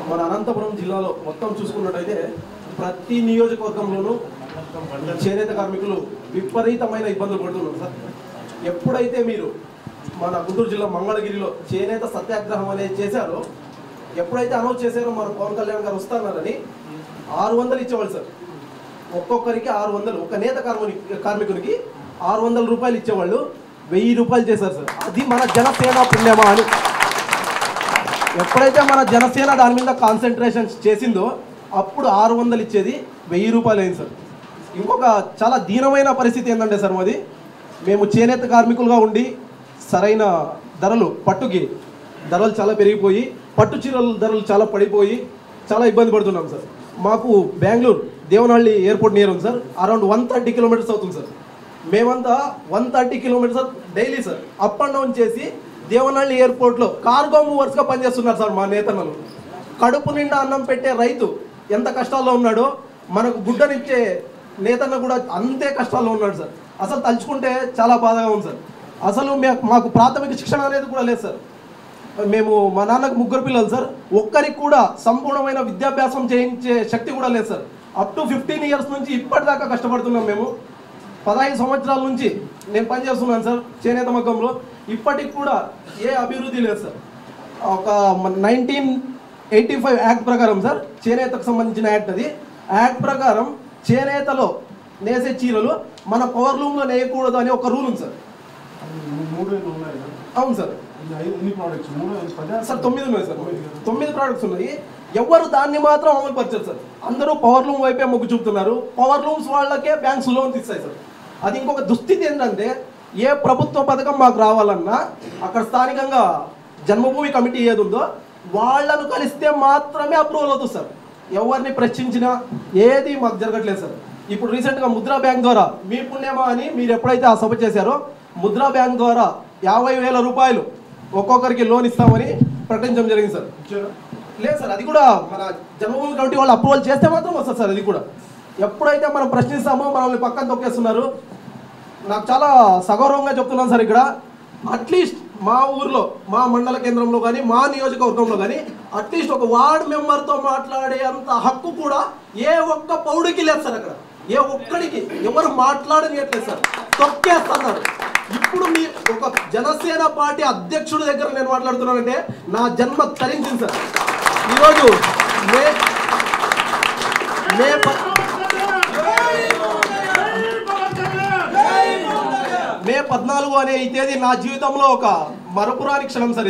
మన అనంతపురం జిల్లాలో మొత్తం చూసుకున్నట్టయితే ప్రతి నియోజకవర్గంలోనూ చేనేత కార్మికులు విపరీతమైన ఇబ్బందులు పడుతున్నారు సార్. ఎప్పుడైతే మీరు మన గుంటూరు జిల్లా మంగళగిరిలో చేనేత సత్యాగ్రహం అనేది చేశారో, ఎప్పుడైతే అనౌన్స్ చేశారో మన పవన్ కళ్యాణ్ గారు వస్తున్నారని 600 ఇచ్చేవాళ్ళు సార్. ఒక్కొక్కరికి 600, ఒక నేత కార్మికునికి 600 రూపాయలు ఇచ్చేవాళ్ళు. 1000 రూపాయలు చేశారు సార్. అది మన జనసేన పుణ్యమా అని. ఎప్పుడైతే మన జనసేన దాని మీద కాన్సన్ట్రేషన్ చేసిందో అప్పుడు 600 ఇచ్చేది 1000 రూపాయలు అయింది సార్. ఇంకొక చాలా దీనమైన పరిస్థితి ఏంటంటే సార్, మాది మేము చేనేత కార్మికులుగా ఉండి సరైన ధరలు, పట్టుకి ధరలు చాలా పెరిగిపోయి, పట్టు చీరల ధరలు చాలా పడిపోయి చాలా ఇబ్బంది పడుతున్నాం సార్. మాకు బెంగళూరు దేవనహళ్ళి ఎయిర్పోర్ట్ నియర్ ఉంది సార్. అరౌండ్ 130 కిలోమీటర్స్ అవుతుంది సార్. మేమంతా 130 kilometres daily sir up and down చేసి దేవనహళ్ళి ఎయిర్పోర్ట్లో కార్గో మూవర్స్గా పనిచేస్తున్నారు సార్ మా నేతన్నలు. కడుపు నిండా అన్నం పెట్టే రైతు ఎంత కష్టాల్లో ఉన్నాడో, మనకు గుడ్డనిచ్చే నేతన్న కూడా అంతే కష్టాల్లో ఉన్నాడు సార్. అసలు తలుచుకుంటే చాలా బాధగా ఉంది సార్. అసలు మాకు ప్రాథమిక శిక్షణ అనేది కూడా లేదు సార్. మేము మా నాన్నకు 3 పిల్లలు సార్. ఒక్కరికి కూడా సంపూర్ణమైన విద్యాభ్యాసం చేయించే శక్తి కూడా లేదు సార్. అప్ టు 15 ఇయర్స్ నుంచి ఇప్పటిదాకా కష్టపడుతున్నాం మేము. 15 సంవత్సరాల నుంచి నేను పనిచేస్తున్నాను సార్ చేనేత మగ్గంలో. ఇప్పటికి కూడా ఏ అభివృద్ధి లేదు సార్. ఒక 1985 యాక్ట్ ప్రకారం సార్, చేనేతకు సంబంధించిన యాక్ట్ అది. యాక్ట్ ప్రకారం చేనేతలో నేసే చీరలు మన పవర్ లూమ్లో నేయకూడదు అని ఒక రూల్ ఉంది సార్. అవును సార్. సార్ 9 ఉన్నాయి సార్. 9 ప్రోడక్ట్స్ ఉన్నాయి. ఎవరు దాన్ని మాత్రం అమలు పరిచారు సార్. అందరూ పవర్ లూమ్ వైపే మొగ్గు చూపుతున్నారు. పవర్ లూమ్స్ వాళ్ళకే బ్యాంక్స్ లోన్స్ ఇస్తాయి సార్. అది ఇంకొక దుస్థితి ఏంటంటే, ఏ ప్రభుత్వ పథకం మాకు రావాలన్నా అక్కడ స్థానికంగా జన్మభూమి కమిటీ ఏది ఉందో వాళ్ళను కలిస్తే మాత్రమే అప్రూవల్ అవుతుంది సార్. ఎవరిని ప్రశ్నించినా ఏది మాకు జరగట్లేదు సార్. ఇప్పుడు రీసెంట్గా ముద్రా బ్యాంక్ ద్వారా మీ పుణ్యమా అని మీరు ఎప్పుడైతే ఆ సభ చేశారో, ముద్రా బ్యాంక్ ద్వారా 50,000 రూపాయలు ఒక్కొక్కరికి లోన్ ఇస్తామని ప్రకటించడం జరిగింది సార్. లేదు సార్, అది కూడా మన జన్మభూమి కమిటీ వాళ్ళు అప్రూవల్ చేస్తే మాత్రం వస్తుంది సార్. అది కూడా ఎప్పుడైతే మనం ప్రశ్నిస్తామో మనల్ని పక్కన తొక్కేస్తున్నారు. నాకు చాలా సగౌరవంగా చెప్తున్నాను సార్. ఇక్కడ అట్లీస్ట్ మా ఊర్లో, మా మండల కేంద్రంలో కానీ, మా నియోజకవర్గంలో కానీ అట్లీస్ట్ ఒక వార్డు మెంబర్తో మాట్లాడే అంత హక్కు కూడా ఏ ఒక్క పౌడికి లేదు సార్. అక్కడ ఏ ఒక్కడికి ఎవరు మాట్లాడనియట్లేదు సార్. తొక్కేస్తున్నారు. ఇప్పుడు మీ ఒక జనసేన పార్టీ అధ్యక్షుడి దగ్గర నేను మాట్లాడుతున్నానంటే నా జన్మ తరించింది సార్. ఈరోజు మే 14 అనే ఈ తేదీ నా జీవితంలో ఒక మరపురాని క్షణం సార్.